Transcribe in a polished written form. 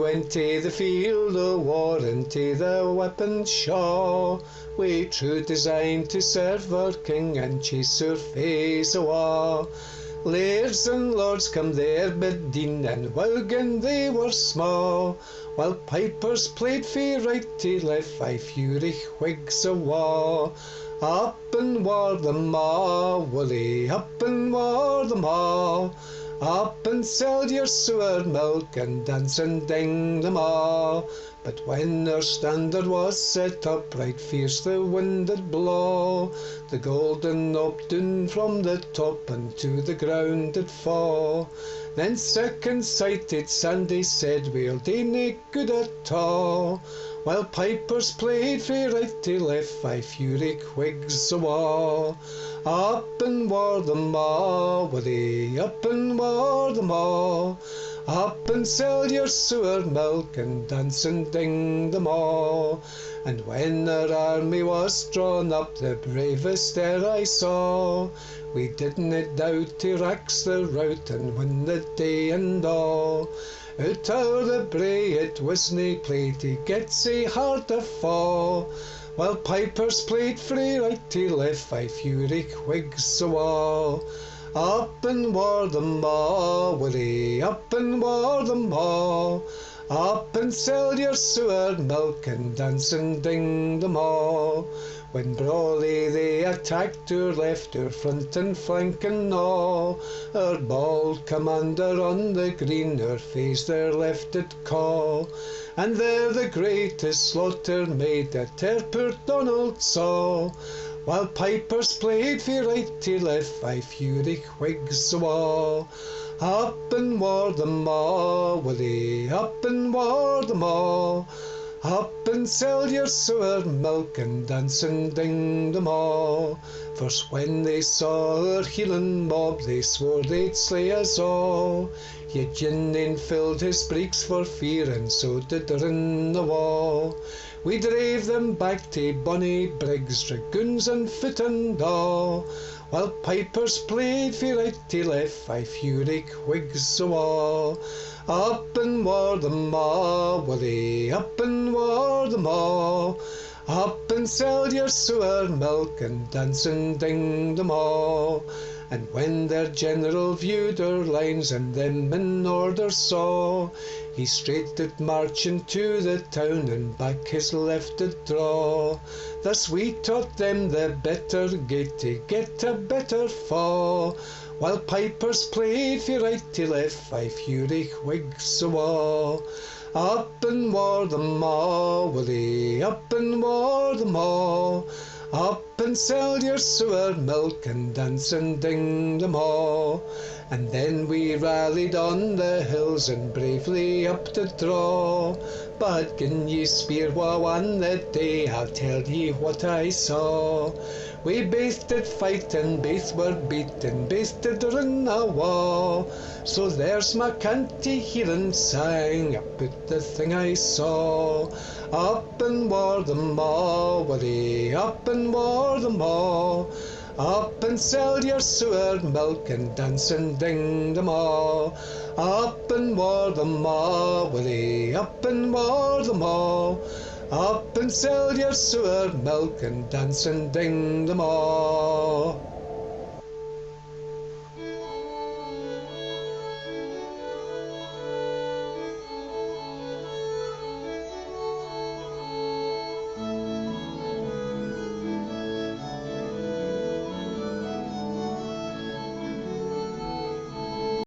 went to the field of war and to the weapon shaw, wi' true design to serve our king and chase our foes awa'. Lairds and lords come there bedeen and welgan they were sma', while pipers played fae right to left, 5 fury Whigs awa'. Up and war the ma, Willie, up and war the ma. Up and sell your sewer milk and dance and ding them all. But when our standard was set up, right fierce the wind did blow. The golden knob down from the top and to the ground did fall. Then second-sighted Sandy said, we'll do nae good at all. While pipers played frae right to left, 5 fury Whigs awa'. Up and war the ma, Willie, up and war the ma. Up and sell your sewer milk and dance and ding them all. And when our army was drawn up, the bravest there I saw, we didn't doubt to rax the rout and win the day and all. Out o'er the brae it was nae play to get sae hard to fall, while pipers played frae right to left, 5 fury Whigs awa'. Up and war the ma, Willie, up and war the ma. Up and sell your sewer milk and dance and ding them all. When brawly they attacked our left, our front and flank and all, our bold commander on the green, our face their left did call. And there the greatest slaughter made that e'er poor Donald saw, while pipers played frae right to left, 5 fury Whigs awa'. Up and war the ma, Willie, up and war the ma. Up and sell your sewer milk and dance and ding them all. First when they saw our heeling mob, they swore they'd slay us all. Yet Ginnin filled his breeks for fear, and so did Rin the wall. We drave them back to bonny Briggs, dragoons and foot and all, while pipers played frae right to left, 5 fury Whigs awa'. Up and war the ma, Willie, up and war the ma. Up and sell your sewer milk and dance and ding them all. And when their general viewed our lines and them in order saw, he straight did march into the town and back his left did draw. Thus we taught them the better gate to get a better fall, while pipers played frae right to left, 5 fury Whigs awa'. Up and war the ma, Willie, up and war the ma. Up and sell your sewer milk and dance and ding them all. And then we rallied on the hills and bravely up to draw. But gin ye speir wha won the day, I'll tell ye what I saw. We baith did fight and baith were beat and baith did run awa'. So there's my canty healing sang about the thing I saw. Up and war the ma, Willie, up and war the ma. Up and sell your sewer milk and dance and ding them all. Up and war the ma, Willie, up and war the ma. Up and sell your sewer milk and dance and ding them all.